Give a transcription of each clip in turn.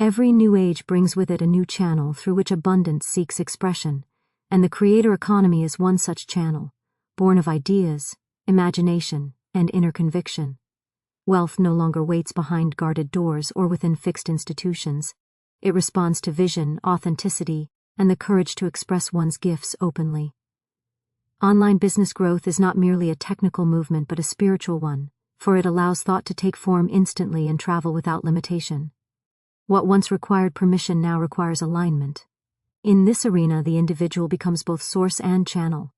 Every new age brings with it a new channel through which abundance seeks expression, and the creator economy is one such channel, born of ideas, imagination, and inner conviction. Wealth no longer waits behind guarded doors or within fixed institutions. It responds to vision, authenticity, and the courage to express one's gifts openly. Online business growth is not merely a technical movement but a spiritual one, for it allows thought to take form instantly and travel without limitation. What once required permission now requires alignment. In this arena, the individual becomes both source and channel.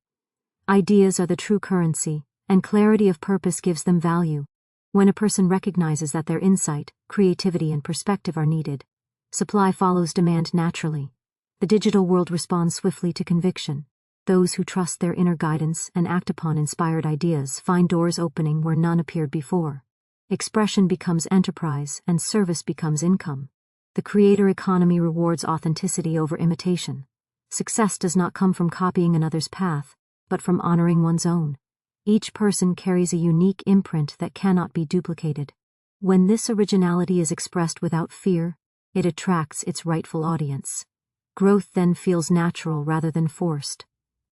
Ideas are the true currency, and clarity of purpose gives them value. When a person recognizes that their insight, creativity, and perspective are needed, supply follows demand naturally. The digital world responds swiftly to conviction. Those who trust their inner guidance and act upon inspired ideas find doors opening where none appeared before. Expression becomes enterprise, and service becomes income. The creator economy rewards authenticity over imitation. Success does not come from copying another's path, but from honoring one's own. Each person carries a unique imprint that cannot be duplicated. When this originality is expressed without fear, it attracts its rightful audience. Growth then feels natural rather than forced.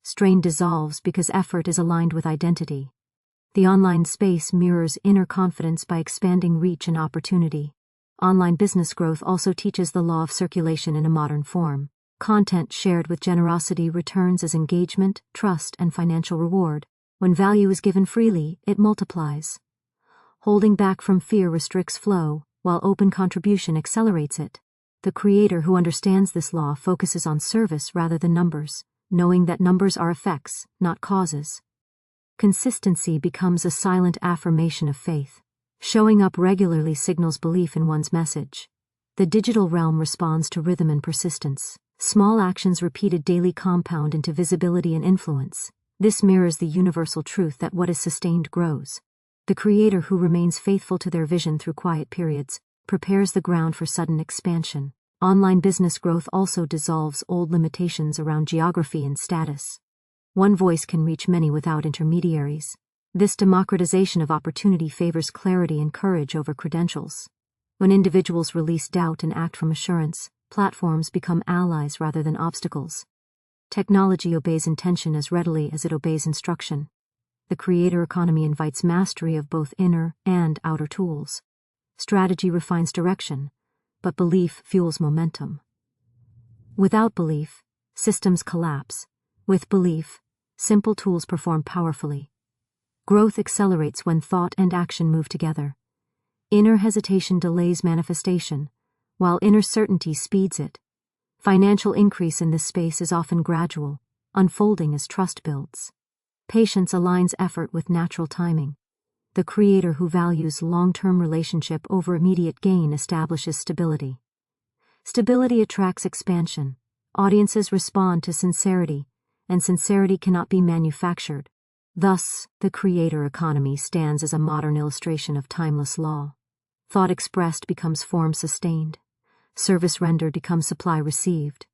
Strain dissolves because effort is aligned with identity. The online space mirrors inner confidence by expanding reach and opportunity. Online business growth also teaches the law of circulation in a modern form. Content shared with generosity returns as engagement, trust, and financial reward. When value is given freely, it multiplies. Holding back from fear restricts flow, while open contribution accelerates it. The creator who understands this law focuses on service rather than numbers, knowing that numbers are effects, not causes. Consistency becomes a silent affirmation of faith. Showing up regularly signals belief in one's message. The digital realm responds to rhythm and persistence. Small actions repeated daily compound into visibility and influence. This mirrors the universal truth that what is sustained grows. The creator who remains faithful to their vision through quiet periods prepares the ground for sudden expansion. Online business growth also dissolves old limitations around geography and status. One voice can reach many without intermediaries. This democratization of opportunity favors clarity and courage over credentials. When individuals release doubt and act from assurance, platforms become allies rather than obstacles. Technology obeys intention as readily as it obeys instruction. The creator economy invites mastery of both inner and outer tools. Strategy refines direction, but belief fuels momentum. Without belief, systems collapse. With belief, simple tools perform powerfully. Growth accelerates when thought and action move together. Inner hesitation delays manifestation, while inner certainty speeds it. Financial increase in this space is often gradual, unfolding as trust builds. Patience aligns effort with natural timing. The creator who values long-term relationship over immediate gain establishes stability. Stability attracts expansion. Audiences respond to sincerity, and sincerity cannot be manufactured. Thus, the creator economy stands as a modern illustration of timeless law. Thought expressed becomes form sustained. Service rendered becomes supply received.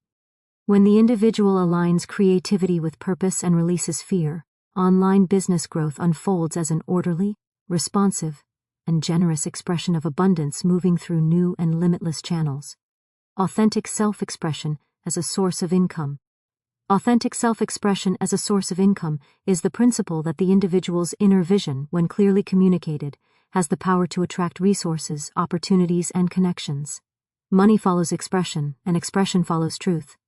When the individual aligns creativity with purpose and releases fear, online business growth unfolds as an orderly, responsive, and generous expression of abundance moving through new and limitless channels. Authentic self-expression as a source of income. Authentic self-expression as a source of income is the principle that the individual's inner vision, when clearly communicated, has the power to attract resources, opportunities, and connections. Money follows expression, and expression follows truth.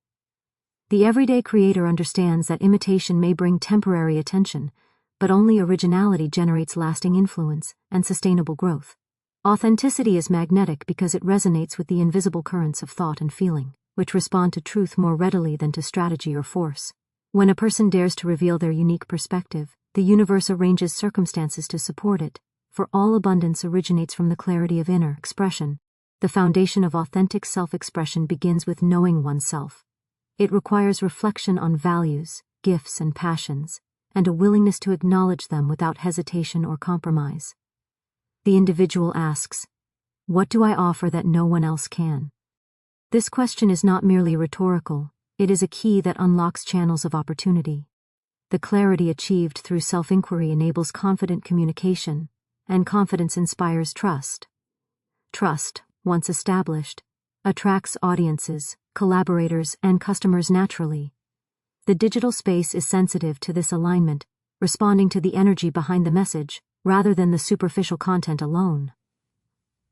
The everyday creator understands that imitation may bring temporary attention, but only originality generates lasting influence and sustainable growth. Authenticity is magnetic because it resonates with the invisible currents of thought and feeling, which respond to truth more readily than to strategy or force. When a person dares to reveal their unique perspective, the universe arranges circumstances to support it, for all abundance originates from the clarity of inner expression. The foundation of authentic self-expression begins with knowing oneself. It requires reflection on values, gifts, and passions, and a willingness to acknowledge them without hesitation or compromise. The individual asks, "What do I offer that no one else can?" This question is not merely rhetorical, it is a key that unlocks channels of opportunity. The clarity achieved through self-inquiry enables confident communication, and confidence inspires trust. Trust, once established, attracts audiences, collaborators, and customers naturally. The digital space is sensitive to this alignment, responding to the energy behind the message, rather than the superficial content alone.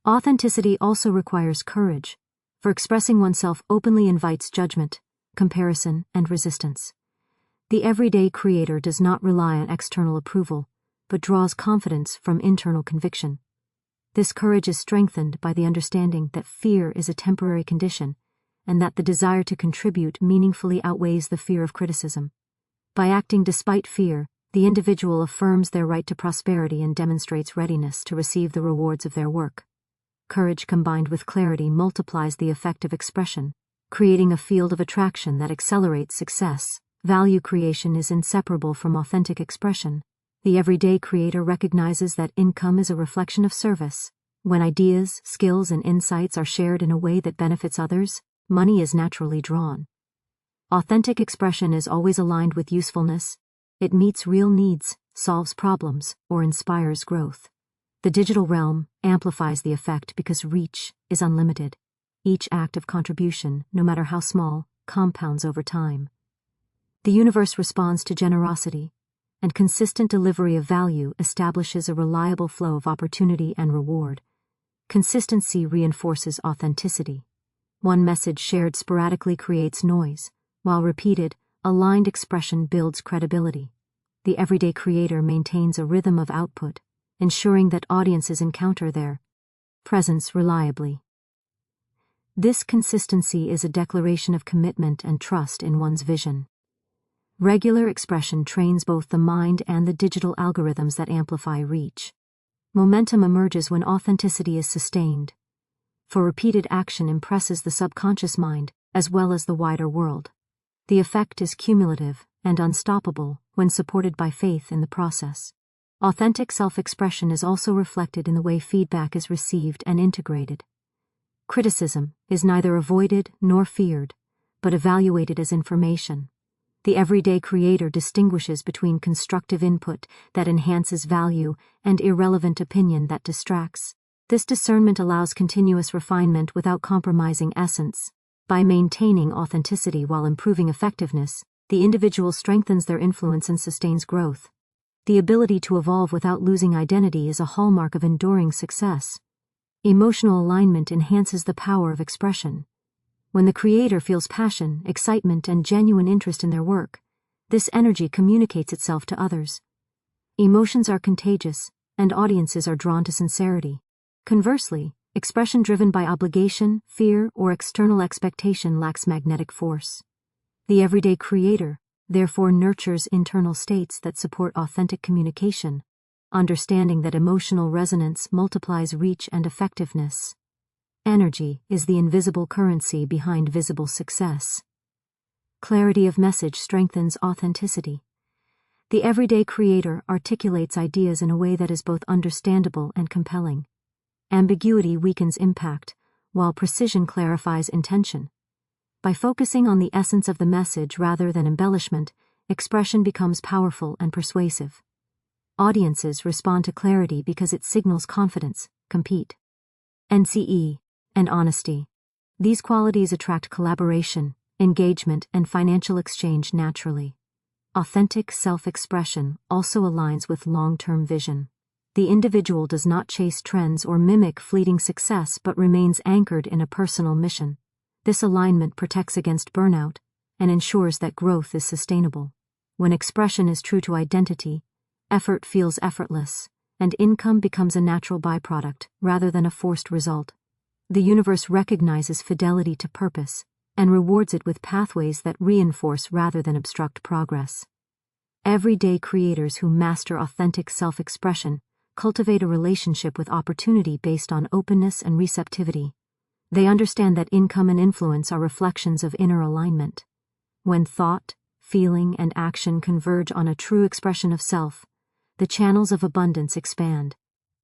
Authenticity also requires courage, for expressing oneself openly invites judgment, comparison, and resistance. The everyday creator does not rely on external approval, but draws confidence from internal conviction. This courage is strengthened by the understanding that fear is a temporary condition, and that the desire to contribute meaningfully outweighs the fear of criticism. By acting despite fear, the individual affirms their right to prosperity and demonstrates readiness to receive the rewards of their work. Courage combined with clarity multiplies the effect of expression, creating a field of attraction that accelerates success. Value creation is inseparable from authentic expression. The everyday creator recognizes that income is a reflection of service. When ideas, skills, and insights are shared in a way that benefits others, money is naturally drawn. Authentic expression is always aligned with usefulness. It meets real needs, solves problems, or inspires growth. The digital realm amplifies the effect because reach is unlimited. Each act of contribution, no matter how small, compounds over time. The universe responds to generosity, and consistent delivery of value establishes a reliable flow of opportunity and reward. Consistency reinforces authenticity. One message shared sporadically creates noise, while repeated, aligned expression builds credibility. The everyday creator maintains a rhythm of output, ensuring that audiences encounter their presence reliably. This consistency is a declaration of commitment and trust in one's vision. Regular expression trains both the mind and the digital algorithms that amplify reach. Momentum emerges when authenticity is sustained, for repeated action impresses the subconscious mind as well as the wider world. The effect is cumulative and unstoppable when supported by faith in the process. Authentic self-expression is also reflected in the way feedback is received and integrated. Criticism is neither avoided nor feared, but evaluated as information. The everyday creator distinguishes between constructive input that enhances value and irrelevant opinion that distracts. This discernment allows continuous refinement without compromising essence. By maintaining authenticity while improving effectiveness, the individual strengthens their influence and sustains growth. The ability to evolve without losing identity is a hallmark of enduring success. Emotional alignment enhances the power of expression. When the creator feels passion, excitement, and genuine interest in their work, this energy communicates itself to others. Emotions are contagious, and audiences are drawn to sincerity. Conversely, expression driven by obligation, fear, or external expectation lacks magnetic force. The everyday creator, therefore, nurtures internal states that support authentic communication, understanding that emotional resonance multiplies reach and effectiveness. Energy is the invisible currency behind visible success. Clarity of message strengthens authenticity. The everyday creator articulates ideas in a way that is both understandable and compelling. Ambiguity weakens impact, while precision clarifies intention. By focusing on the essence of the message rather than embellishment, expression becomes powerful and persuasive. Audiences respond to clarity because it signals confidence, compete, NCE, and honesty. These qualities attract collaboration, engagement, and financial exchange naturally. Authentic self-expression also aligns with long-term vision. The individual does not chase trends or mimic fleeting success but remains anchored in a personal mission. This alignment protects against burnout and ensures that growth is sustainable. When expression is true to identity, effort feels effortless, and income becomes a natural byproduct rather than a forced result. The universe recognizes fidelity to purpose and rewards it with pathways that reinforce rather than obstruct progress. Everyday creators who master authentic self-expression cultivate a relationship with opportunity based on openness and receptivity. They understand that income and influence are reflections of inner alignment. When thought, feeling, and action converge on a true expression of self, the channels of abundance expand.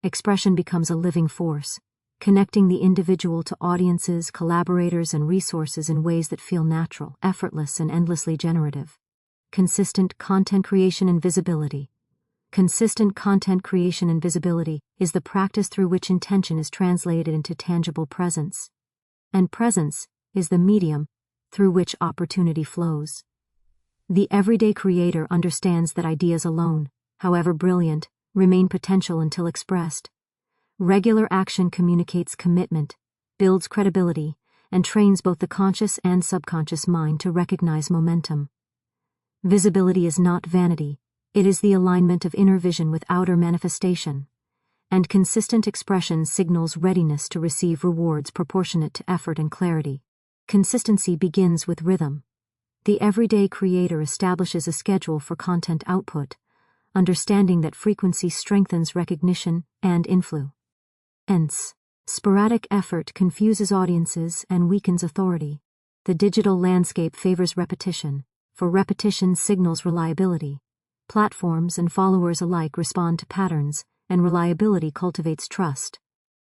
Expression becomes a living force, connecting the individual to audiences, collaborators, and resources in ways that feel natural, effortless, and endlessly generative. Consistent content creation and visibility. Consistent content creation and visibility is the practice through which intention is translated into tangible presence. and presence is the medium through which opportunity flows. The everyday creator understands that ideas alone, however brilliant, remain potential until expressed. Regular action communicates commitment, builds credibility, and trains both the conscious and subconscious mind to recognize momentum. Visibility is not vanity, it is the alignment of inner vision with outer manifestation, and consistent expression signals readiness to receive rewards proportionate to effort and clarity. Consistency begins with rhythm. The everyday creator establishes a schedule for content output, understanding that frequency strengthens recognition and influence. Hence, sporadic effort confuses audiences and weakens authority. The digital landscape favors repetition, for repetition signals reliability. Platforms and followers alike respond to patterns, and reliability cultivates trust.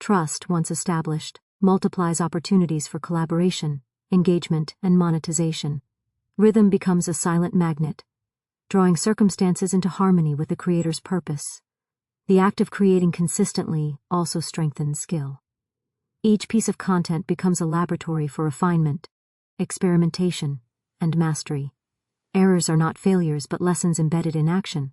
Trust, once established, multiplies opportunities for collaboration, engagement, and monetization. Rhythm becomes a silent magnet, drawing circumstances into harmony with the creator's purpose. The act of creating consistently also strengthens skill. Each piece of content becomes a laboratory for refinement, experimentation, and mastery. Errors are not failures but lessons embedded in action.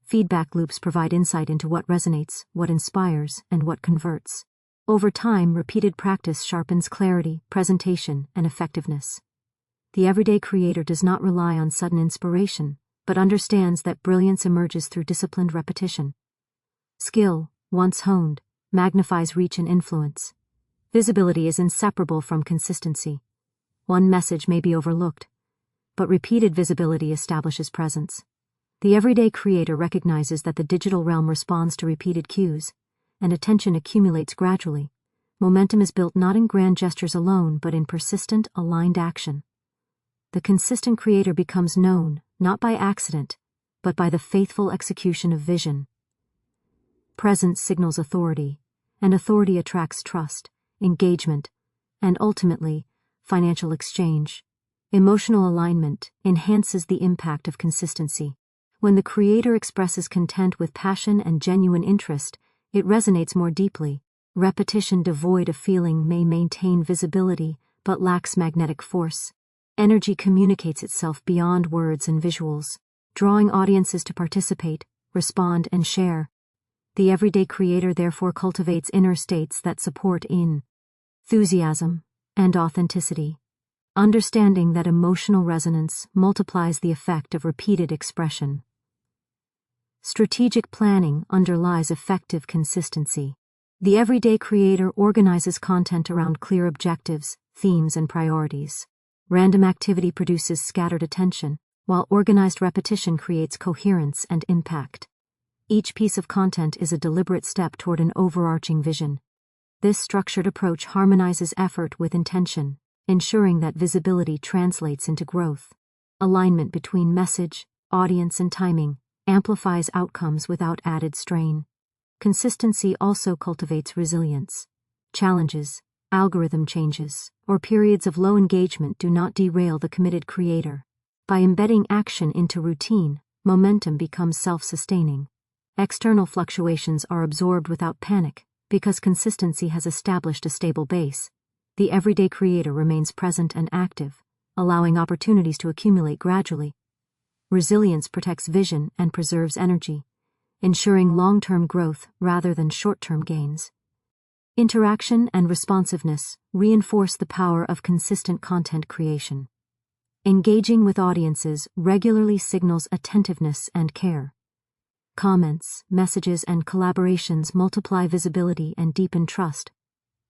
Feedback loops provide insight into what resonates, what inspires, and what converts. Over time, repeated practice sharpens clarity, presentation, and effectiveness. The everyday creator does not rely on sudden inspiration, but understands that brilliance emerges through disciplined repetition. Skill, once honed, magnifies reach and influence. Visibility is inseparable from consistency. One message may be overlooked, but repeated visibility establishes presence. The everyday creator recognizes that the digital realm responds to repeated cues, and attention accumulates gradually. Momentum is built not in grand gestures alone, but in persistent, aligned action. The consistent creator becomes known, not by accident, but by the faithful execution of vision. Presence signals authority, and authority attracts trust, engagement, and ultimately, financial exchange. Emotional alignment enhances the impact of consistency. When the creator expresses content with passion and genuine interest, it resonates more deeply. Repetition devoid of feeling may maintain visibility, but lacks magnetic force. Energy communicates itself beyond words and visuals, drawing audiences to participate, respond, and share. The everyday creator therefore cultivates inner states that support enthusiasm and authenticity, understanding that emotional resonance multiplies the effect of repeated expression. Strategic planning underlies effective consistency. The everyday creator organizes content around clear objectives, themes, and priorities. Random activity produces scattered attention, while organized repetition creates coherence and impact. Each piece of content is a deliberate step toward an overarching vision. This structured approach harmonizes effort with intention, ensuring that visibility translates into growth. Alignment between message, audience, and timing amplifies outcomes without added strain. Consistency also cultivates resilience. Challenges, algorithm changes, or periods of low engagement do not derail the committed creator. By embedding action into routine, momentum becomes self-sustaining. External fluctuations are absorbed without panic, because consistency has established a stable base. The everyday creator remains present and active, allowing opportunities to accumulate gradually. Resilience protects vision and preserves energy, ensuring long-term growth rather than short-term gains. Interaction and responsiveness reinforce the power of consistent content creation. Engaging with audiences regularly signals attentiveness and care. Comments, messages, and collaborations multiply visibility and deepen trust.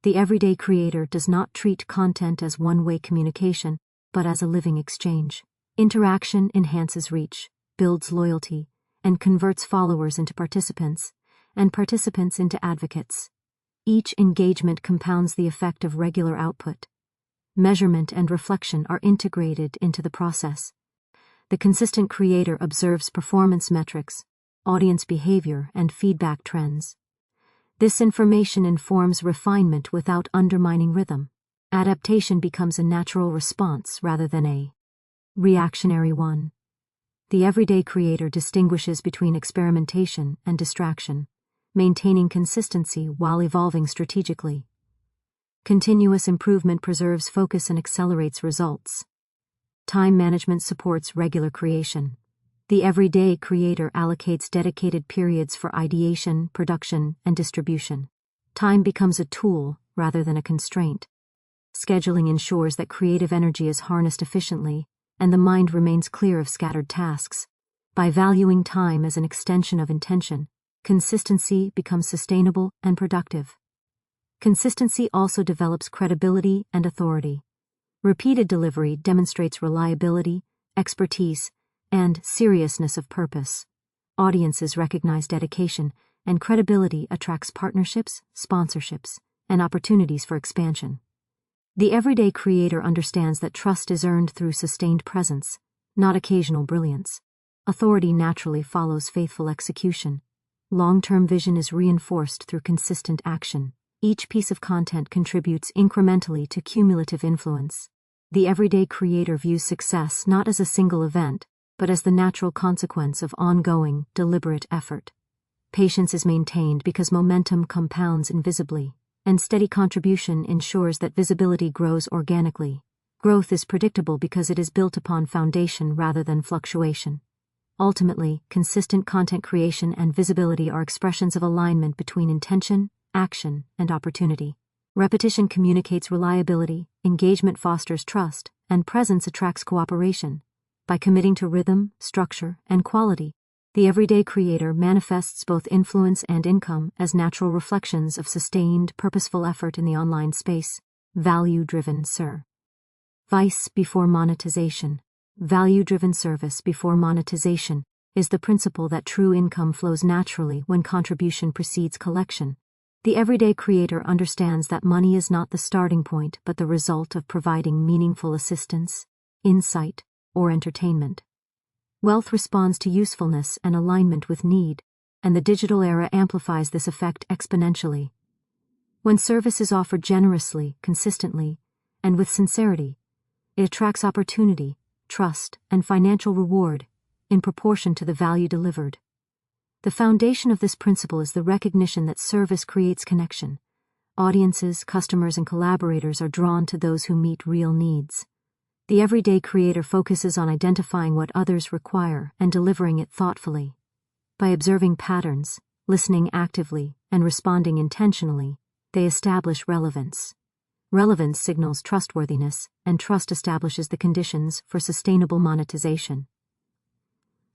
The everyday creator does not treat content as one-way communication, but as a living exchange. Interaction enhances reach, builds loyalty, and converts followers into participants, and participants into advocates. Each engagement compounds the effect of regular output. Measurement and reflection are integrated into the process. The consistent creator observes performance metrics, audience behavior, and feedback trends. This information informs refinement without undermining rhythm. Adaptation becomes a natural response rather than a reactionary one. The everyday creator distinguishes between experimentation and distraction, maintaining consistency while evolving strategically. Continuous improvement preserves focus and accelerates results. Time management supports regular creation. The everyday creator allocates dedicated periods for ideation, production, and distribution. Time becomes a tool rather than a constraint. Scheduling ensures that creative energy is harnessed efficiently, and the mind remains clear of scattered tasks. By valuing time as an extension of intention, consistency becomes sustainable and productive. Consistency also develops credibility and authority. Repeated delivery demonstrates reliability, expertise, and seriousness of purpose. Audiences recognize dedication, and credibility attracts partnerships, sponsorships, and opportunities for expansion. The everyday creator understands that trust is earned through sustained presence, not occasional brilliance. Authority naturally follows faithful execution. Long-term vision is reinforced through consistent action. Each piece of content contributes incrementally to cumulative influence. The everyday creator views success not as a single event, but as the natural consequence of ongoing, deliberate effort. Patience is maintained because momentum compounds invisibly, and steady contribution ensures that visibility grows organically. Growth is predictable because it is built upon foundation rather than fluctuation. Ultimately, consistent content creation and visibility are expressions of alignment between intention, action, and opportunity. Repetition communicates reliability, engagement fosters trust, and presence attracts cooperation. By committing to rhythm, structure, and quality, the everyday creator manifests both influence and income as natural reflections of sustained, purposeful effort in the online space. Value-driven Sir. Vice before monetization. Value-driven service before monetization is the principle that true income flows naturally when contribution precedes collection. The everyday creator understands that money is not the starting point but the result of providing meaningful assistance, insight, or entertainment. Wealth responds to usefulness and alignment with need, and the digital era amplifies this effect exponentially. When service is offered generously, consistently, and with sincerity, it attracts opportunity, trust, and financial reward in proportion to the value delivered. The foundation of this principle is the recognition that service creates connection. Audiences, customers, and collaborators are drawn to those who meet real needs. The everyday creator focuses on identifying what others require and delivering it thoughtfully. By observing patterns, listening actively, and responding intentionally, they establish relevance. Relevance signals trustworthiness, and trust establishes the conditions for sustainable monetization.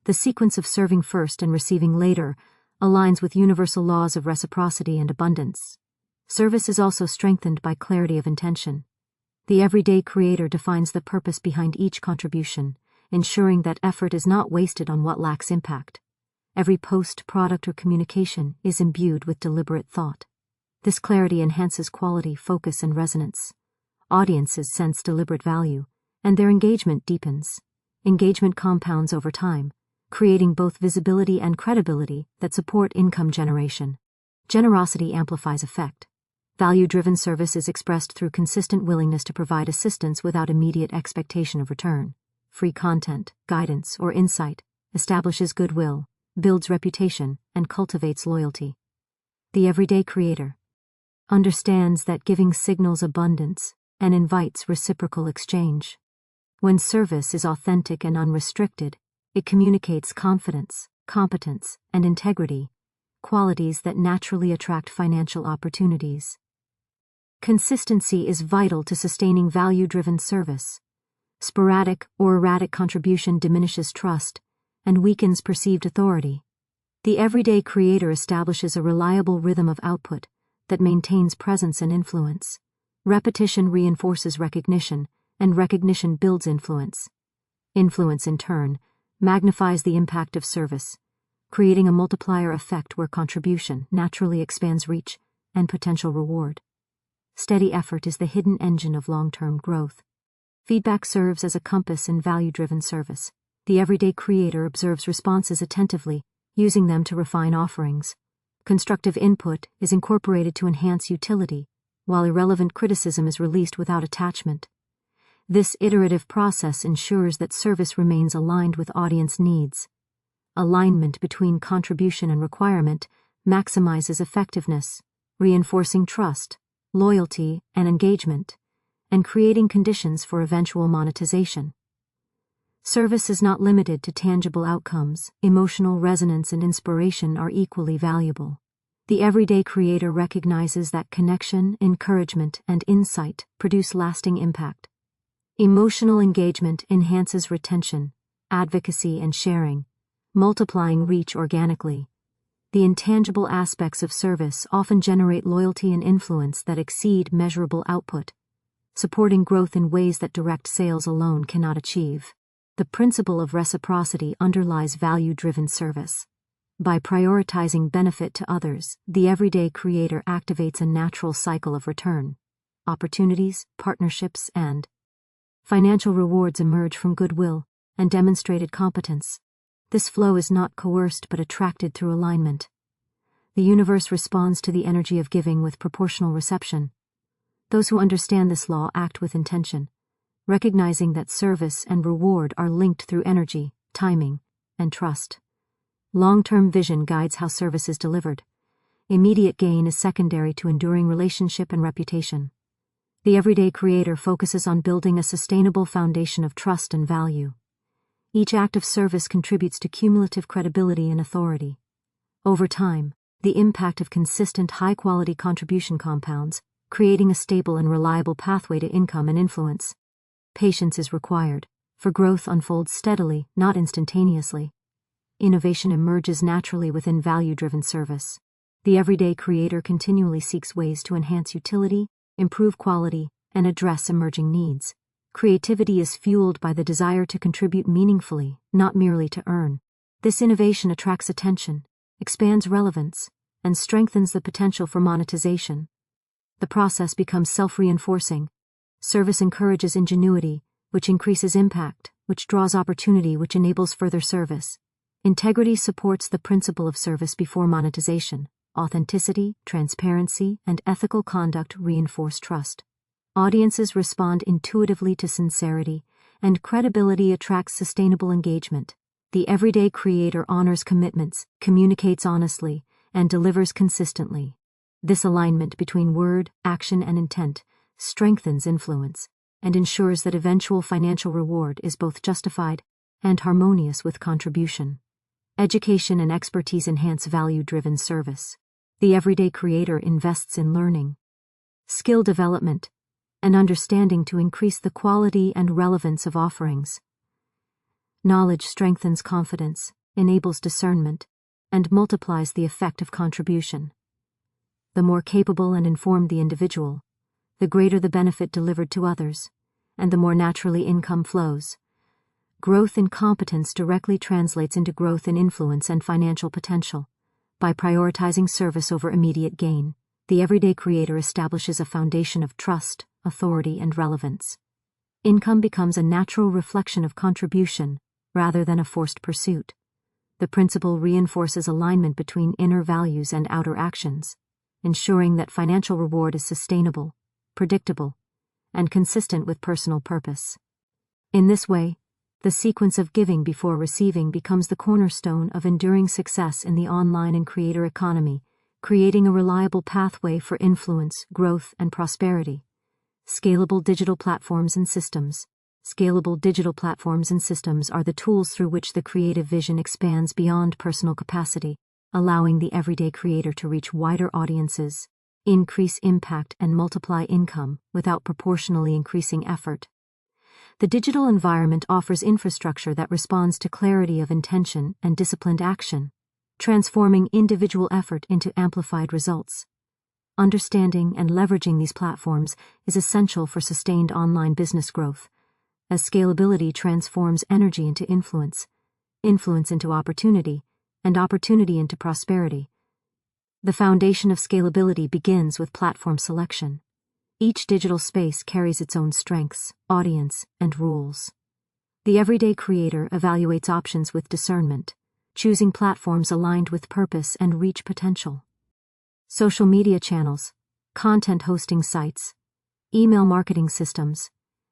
The sequence of serving first and receiving later aligns with universal laws of reciprocity and abundance. Service is also strengthened by clarity of intention. The everyday creator defines the purpose behind each contribution, ensuring that effort is not wasted on what lacks impact. Every post, product, or communication is imbued with deliberate thought. This clarity enhances quality, focus, and resonance. Audiences sense deliberate value, and their engagement deepens. Engagement compounds over time, creating both visibility and credibility that support income generation. Generosity amplifies effect. Value-driven service is expressed through consistent willingness to provide assistance without immediate expectation of return. Free content, guidance, or insight establishes goodwill, builds reputation, and cultivates loyalty. The everyday creator understands that giving signals abundance and invites reciprocal exchange. When service is authentic and unrestricted, it communicates confidence, competence, and integrity, qualities that naturally attract financial opportunities. Consistency is vital to sustaining value-driven service. Sporadic or erratic contribution diminishes trust and weakens perceived authority. The everyday creator establishes a reliable rhythm of output that maintains presence and influence. Repetition reinforces recognition, and recognition builds influence. Influence, in turn, magnifies the impact of service, creating a multiplier effect where contribution naturally expands reach and potential reward. Steady effort is the hidden engine of long-term growth. Feedback serves as a compass in value-driven service. The everyday creator observes responses attentively, using them to refine offerings. Constructive input is incorporated to enhance utility, while irrelevant criticism is released without attachment. This iterative process ensures that service remains aligned with audience needs. Alignment between contribution and requirement maximizes effectiveness, reinforcing trust, loyalty, and engagement, and creating conditions for eventual monetization. Service is not limited to tangible outcomes. Emotional resonance and inspiration are equally valuable. The everyday creator recognizes that connection, encouragement, and insight produce lasting impact. Emotional engagement enhances retention, advocacy, and sharing, multiplying reach organically. The intangible aspects of service often generate loyalty and influence that exceed measurable output, supporting growth in ways that direct sales alone cannot achieve. The principle of reciprocity underlies value-driven service. By prioritizing benefit to others, the everyday creator activates a natural cycle of return. Opportunities, partnerships, and financial rewards emerge from goodwill and demonstrated competence. This flow is not coerced but attracted through alignment. The universe responds to the energy of giving with proportional reception. Those who understand this law act with intention, recognizing that service and reward are linked through energy, timing, and trust. Long-term vision guides how service is delivered. Immediate gain is secondary to enduring relationship and reputation. The everyday creator focuses on building a sustainable foundation of trust and value. Each act of service contributes to cumulative credibility and authority. Over time, the impact of consistent high-quality contribution compounds, creating a stable and reliable pathway to income and influence. Patience is required, for growth unfolds steadily, not instantaneously. Innovation emerges naturally within value-driven service. The everyday creator continually seeks ways to enhance utility, improve quality, and address emerging needs. Creativity is fueled by the desire to contribute meaningfully, not merely to earn. This innovation attracts attention, expands relevance, and strengthens the potential for monetization. The process becomes self-reinforcing. Service encourages ingenuity, which increases impact, which draws opportunity, which enables further service. Integrity supports the principle of service before monetization. Authenticity, transparency, and ethical conduct reinforce trust. Audiences respond intuitively to sincerity, and credibility attracts sustainable engagement. The everyday creator honors commitments, communicates honestly, and delivers consistently. This alignment between word, action, and intent strengthens influence and ensures that eventual financial reward is both justified and harmonious with contribution. Education and expertise enhance value-driven service. The everyday creator invests in learning, skill development, and understanding to increase the quality and relevance of offerings. Knowledge strengthens confidence, enables discernment, and multiplies the effect of contribution. The more capable and informed the individual, the greater the benefit delivered to others, and the more naturally income flows. Growth in competence directly translates into growth in influence and financial potential. By prioritizing service over immediate gain, the everyday creator establishes a foundation of trust, authority, and relevance. Income becomes a natural reflection of contribution rather than a forced pursuit. The principle reinforces alignment between inner values and outer actions, ensuring that financial reward is sustainable, predictable, and consistent with personal purpose. In this way, the sequence of giving before receiving becomes the cornerstone of enduring success in the online and creator economy, creating a reliable pathway for influence, growth, and prosperity. Scalable digital platforms and systems. Scalable digital platforms and systems are the tools through which the creative vision expands beyond personal capacity, allowing the everyday creator to reach wider audiences, increase impact, and multiply income without proportionally increasing effort. The digital environment offers infrastructure that responds to clarity of intention and disciplined action, transforming individual effort into amplified results. Understanding and leveraging these platforms is essential for sustained online business growth, as scalability transforms energy into influence, influence into opportunity, and opportunity into prosperity. The foundation of scalability begins with platform selection. Each digital space carries its own strengths, audience, and rules. The everyday creator evaluates options with discernment, choosing platforms aligned with purpose and reach potential. Social media channels, content hosting sites, email marketing systems,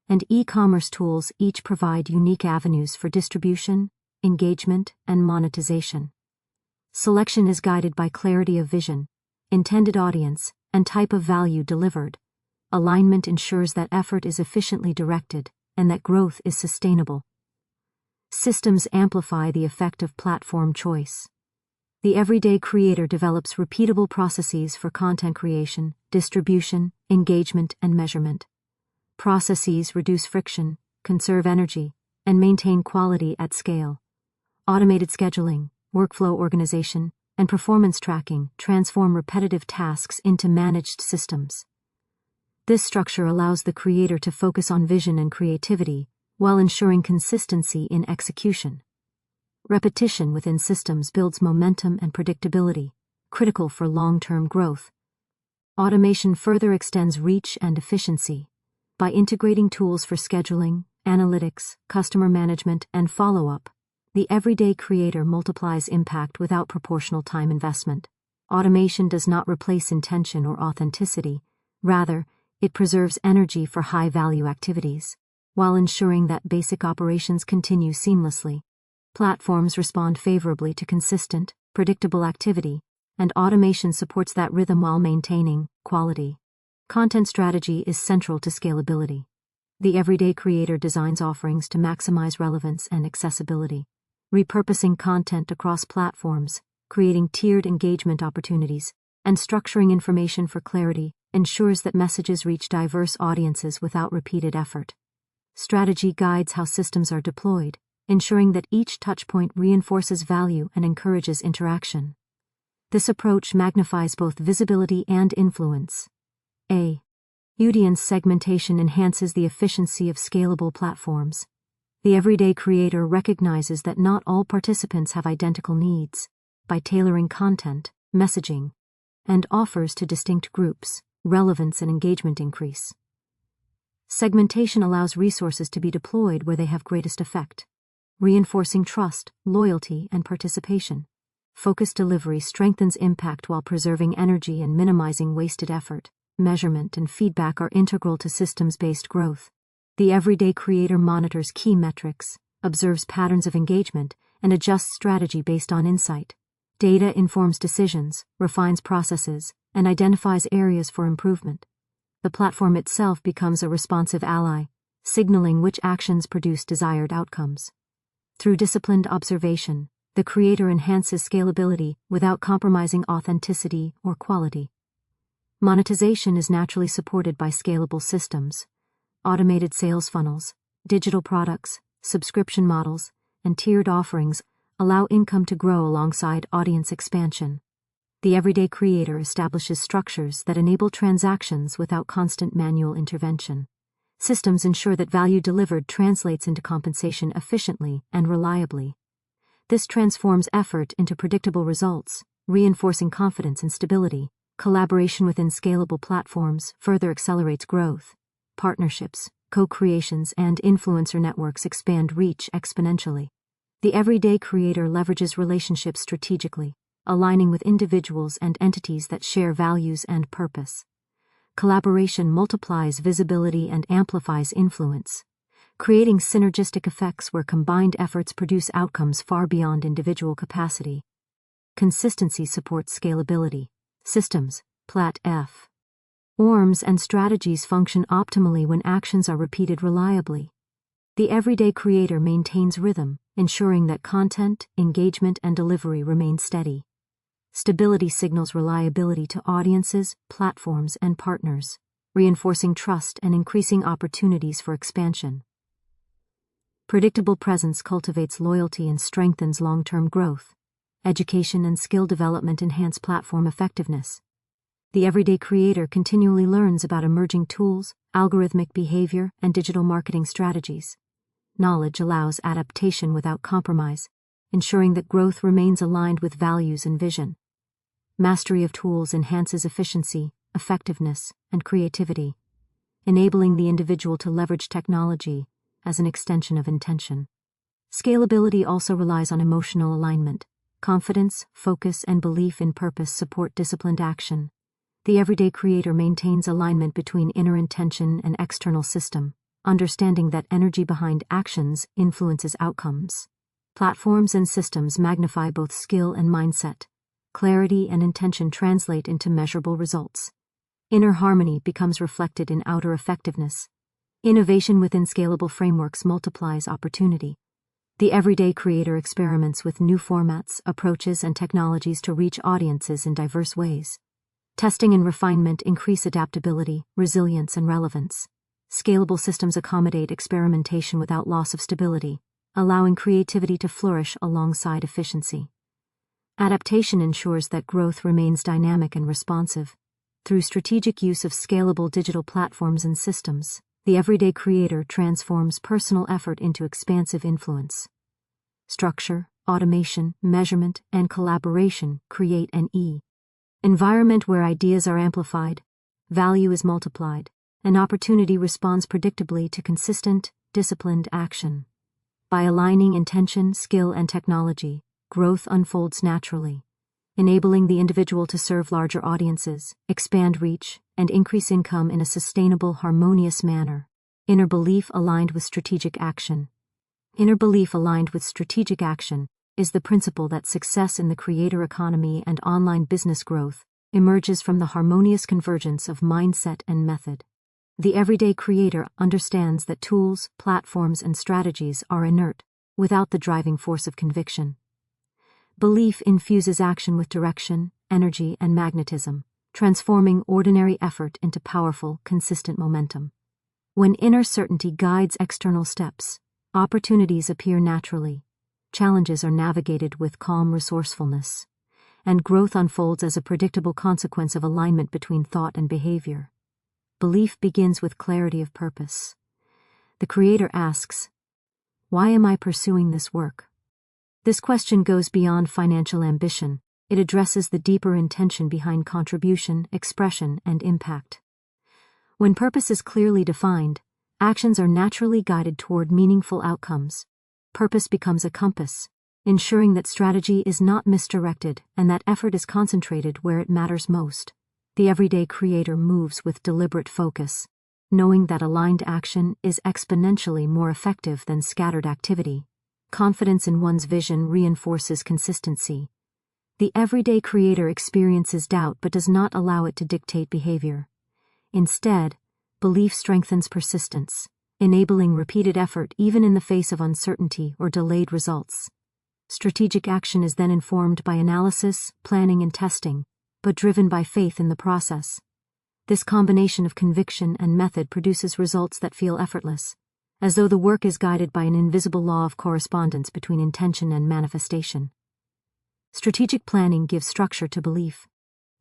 and e-commerce tools each provide unique avenues for distribution, engagement, and monetization. Selection is guided by clarity of vision, intended audience, and type of value delivered. Alignment ensures that effort is efficiently directed and that growth is sustainable. Systems amplify the effect of platform choice. The everyday creator develops repeatable processes for content creation, distribution, engagement, and measurement. Processes reduce friction, conserve energy, and maintain quality at scale. Automated scheduling, workflow organization, and performance tracking transform repetitive tasks into managed systems. This structure allows the creator to focus on vision and creativity while ensuring consistency in execution. Repetition within systems builds momentum and predictability, critical for long-term growth. Automation further extends reach and efficiency. By integrating tools for scheduling, analytics, customer management, and follow-up, the everyday creator multiplies impact without proportional time investment. Automation does not replace intention or authenticity. Rather, it preserves energy for high-value activities, while ensuring that basic operations continue seamlessly. Platforms respond favorably to consistent, predictable activity, and automation supports that rhythm while maintaining quality. Content strategy is central to scalability. The everyday creator designs offerings to maximize relevance and accessibility, repurposing content across platforms, creating tiered engagement opportunities, and structuring information for clarity ensures that messages reach diverse audiences without repeated effort. Strategy guides how systems are deployed, ensuring that each touchpoint reinforces value and encourages interaction. This approach magnifies both visibility and influence. Audience segmentation enhances the efficiency of scalable platforms. The everyday creator recognizes that not all participants have identical needs. By tailoring content, messaging, and offers to distinct groups, relevance and engagement increase. Segmentation allows resources to be deployed where they have greatest effect, reinforcing trust, loyalty, and participation. Focused delivery strengthens impact while preserving energy and minimizing wasted effort. Measurement and feedback are integral to systems-based growth. The everyday creator monitors key metrics, observes patterns of engagement, and adjusts strategy based on insight. Data informs decisions, refines processes, and identifies areas for improvement. The platform itself becomes a responsive ally, signaling which actions produce desired outcomes. Through disciplined observation, the creator enhances scalability without compromising authenticity or quality. Monetization is naturally supported by scalable systems. Automated sales funnels, digital products, subscription models, and tiered offerings allow income to grow alongside audience expansion. The everyday creator establishes structures that enable transactions without constant manual intervention. Systems ensure that value delivered translates into compensation efficiently and reliably. This transforms effort into predictable results, reinforcing confidence and stability. Collaboration within scalable platforms further accelerates growth. Partnerships, co-creations, and influencer networks expand reach exponentially. The everyday creator leverages relationships strategically, aligning with individuals and entities that share values and purpose. Collaboration multiplies visibility and amplifies influence, creating synergistic effects where combined efforts produce outcomes far beyond individual capacity. Consistency supports scalability. Systems, platforms, and strategies function optimally when actions are repeated reliably. The everyday creator maintains rhythm, ensuring that content, engagement, and delivery remain steady. Stability signals reliability to audiences, platforms, and partners, reinforcing trust and increasing opportunities for expansion. Predictable presence cultivates loyalty and strengthens long-term growth. Education and skill development enhance platform effectiveness. The everyday creator continually learns about emerging tools, algorithmic behavior, and digital marketing strategies. Knowledge allows adaptation without compromise, ensuring that growth remains aligned with values and vision. Mastery of tools enhances efficiency, effectiveness, and creativity, enabling the individual to leverage technology as an extension of intention. Scalability also relies on emotional alignment. Confidence, focus, and belief in purpose support disciplined action. The everyday creator maintains alignment between inner intention and external system, understanding that energy behind actions influences outcomes. Platforms and systems magnify both skill and mindset. Clarity and intention translate into measurable results. Inner harmony becomes reflected in outer effectiveness. Innovation within scalable frameworks multiplies opportunity. The everyday creator experiments with new formats, approaches, and technologies to reach audiences in diverse ways. Testing and refinement increase adaptability, resilience, and relevance. Scalable systems accommodate experimentation without loss of stability, allowing creativity to flourish alongside efficiency. Adaptation ensures that growth remains dynamic and responsive. Through strategic use of scalable digital platforms and systems, the everyday creator transforms personal effort into expansive influence. Structure, automation, measurement, and collaboration create an environment where ideas are amplified, value is multiplied, and opportunity responds predictably to consistent, disciplined action. By aligning intention, skill, and technology, growth unfolds naturally, enabling the individual to serve larger audiences, expand reach, and increase income in a sustainable, harmonious manner. Inner belief aligned with strategic action. Inner belief aligned with strategic action is the principle that success in the creator economy and online business growth emerges from the harmonious convergence of mindset and method. The everyday creator understands that tools, platforms, and strategies are inert without the driving force of conviction. Belief infuses action with direction, energy, and magnetism, transforming ordinary effort into powerful, consistent momentum. When inner certainty guides external steps, opportunities appear naturally, challenges are navigated with calm resourcefulness, and growth unfolds as a predictable consequence of alignment between thought and behavior. Belief begins with clarity of purpose. The creator asks, "Why am I pursuing this work?" This question goes beyond financial ambition. It addresses the deeper intention behind contribution, expression, and impact. When purpose is clearly defined, actions are naturally guided toward meaningful outcomes. Purpose becomes a compass, ensuring that strategy is not misdirected and that effort is concentrated where it matters most. The everyday creator moves with deliberate focus, knowing that aligned action is exponentially more effective than scattered activity. Confidence in one's vision reinforces consistency. The everyday creator experiences doubt but does not allow it to dictate behavior. Instead, belief strengthens persistence, enabling repeated effort even in the face of uncertainty or delayed results. Strategic action is then informed by analysis, planning, and testing, but driven by faith in the process. This combination of conviction and method produces results that feel effortless, as though the work is guided by an invisible law of correspondence between intention and manifestation. Strategic planning gives structure to belief.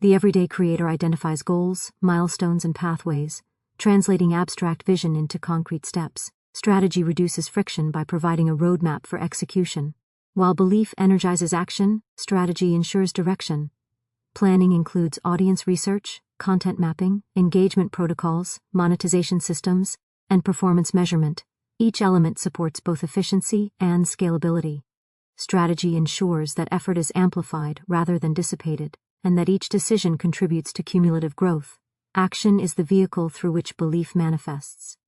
The everyday creator identifies goals, milestones, and pathways, translating abstract vision into concrete steps. Strategy reduces friction by providing a roadmap for execution. While belief energizes action, strategy ensures direction. Planning includes audience research, content mapping, engagement protocols, monetization systems, and performance measurement. Each element supports both efficiency and scalability. Strategy ensures that effort is amplified rather than dissipated, and that each decision contributes to cumulative growth. Action is the vehicle through which belief manifests.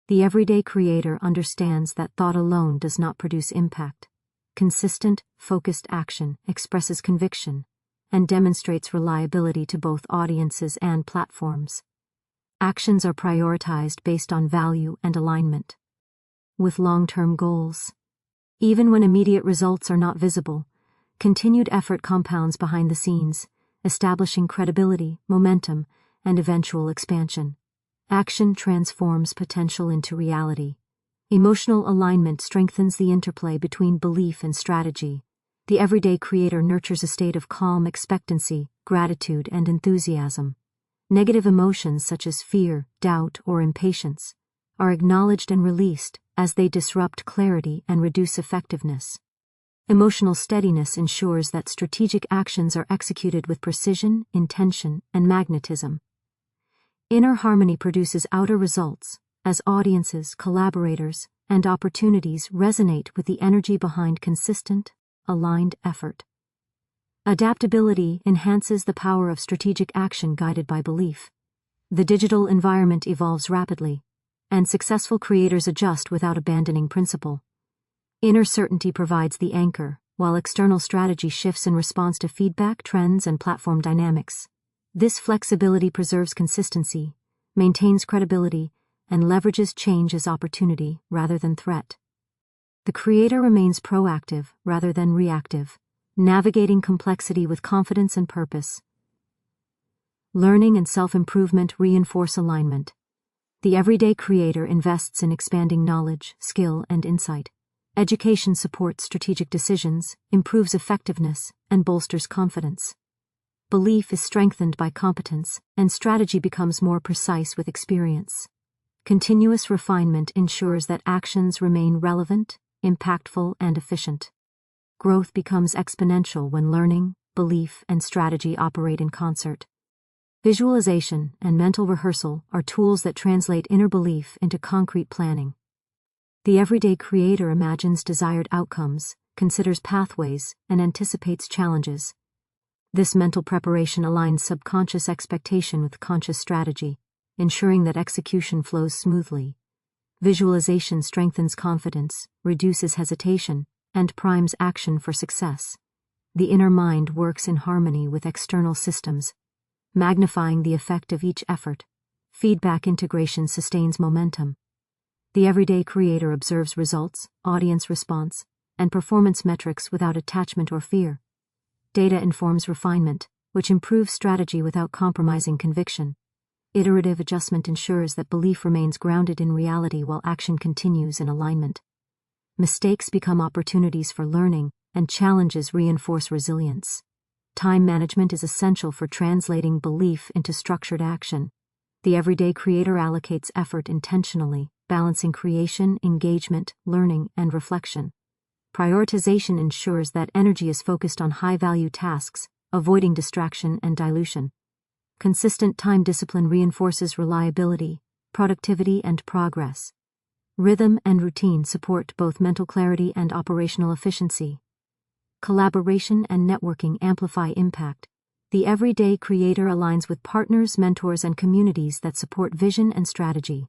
The everyday creator understands that thought alone does not produce impact. Consistent, focused action expresses conviction and demonstrates reliability to both audiences and platforms. Actions are prioritized based on value and alignment, with long-term goals. Even when immediate results are not visible, continued effort compounds behind the scenes, establishing credibility, momentum, and eventual expansion. Action transforms potential into reality. Emotional alignment strengthens the interplay between belief and strategy. The everyday creator nurtures a state of calm expectancy, gratitude, and enthusiasm. Negative emotions such as fear, doubt, or impatience are acknowledged and released as they disrupt clarity and reduce effectiveness. Emotional steadiness ensures that strategic actions are executed with precision, intention, and magnetism. Inner harmony produces outer results as audiences, collaborators, and opportunities resonate with the energy behind consistent, aligned effort. Adaptability enhances the power of strategic action guided by belief. The digital environment evolves rapidly, and successful creators adjust without abandoning principle. Inner certainty provides the anchor, while external strategy shifts in response to feedback, trends, and platform dynamics. This flexibility preserves consistency, maintains credibility, and leverages change as opportunity rather than threat. The creator remains proactive rather than reactive, navigating complexity with confidence and purpose. Learning and self-improvement reinforce alignment. The everyday creator invests in expanding knowledge, skill, and insight. Education supports strategic decisions, improves effectiveness, and bolsters confidence. Belief is strengthened by competence, and strategy becomes more precise with experience. Continuous refinement ensures that actions remain relevant, impactful, and efficient. Growth becomes exponential when learning, belief, and strategy operate in concert. Visualization and mental rehearsal are tools that translate inner belief into concrete planning. The everyday creator imagines desired outcomes, considers pathways, and anticipates challenges. This mental preparation aligns subconscious expectation with conscious strategy, ensuring that execution flows smoothly. Visualization strengthens confidence, reduces hesitation, and primes action for success. The inner mind works in harmony with external systems, magnifying the effect of each effort. Feedback integration sustains momentum. The everyday creator observes results, audience response, and performance metrics without attachment or fear. Data informs refinement, which improves strategy without compromising conviction. Iterative adjustment ensures that belief remains grounded in reality while action continues in alignment. Mistakes become opportunities for learning, and challenges reinforce resilience. Time management is essential for translating belief into structured action. The everyday creator allocates effort intentionally, balancing creation, engagement, learning, and reflection. Prioritization ensures that energy is focused on high-value tasks, avoiding distraction and dilution. Consistent time discipline reinforces reliability, productivity, and progress. Rhythm and routine support both mental clarity and operational efficiency. Collaboration and networking amplify impact. The everyday creator aligns with partners, mentors, and communities that support vision and strategy.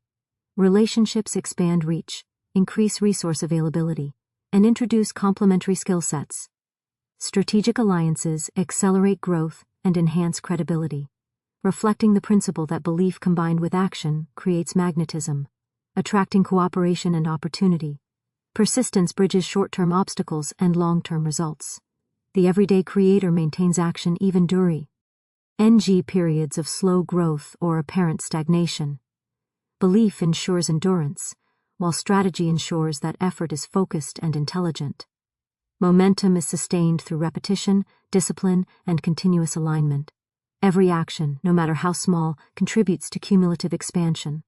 Relationships expand reach, increase resource availability, and introduce complementary skill sets. Strategic alliances accelerate growth and enhance credibility, reflecting the principle that belief combined with action creates magnetism, attracting cooperation and opportunity. Persistence bridges short-term obstacles and long-term results. The everyday creator maintains action even during periods of slow growth or apparent stagnation. Belief ensures endurance, while strategy ensures that effort is focused and intelligent. Momentum is sustained through repetition, discipline, and continuous alignment. Every action, no matter how small, contributes to cumulative expansion.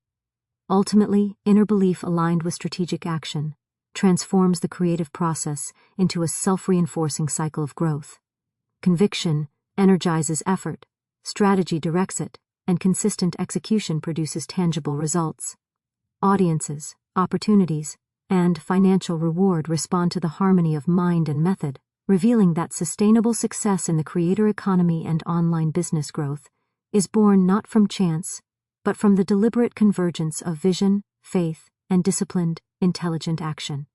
Ultimately, inner belief aligned with strategic action transforms the creative process into a self-reinforcing cycle of growth. Conviction energizes effort, strategy directs it, and consistent execution produces tangible results. Audiences, opportunities, and financial reward respond to the harmony of mind and method, revealing that sustainable success in the creator economy and online business growth is born not from chance, but from the deliberate convergence of vision, faith, and disciplined, intelligent action.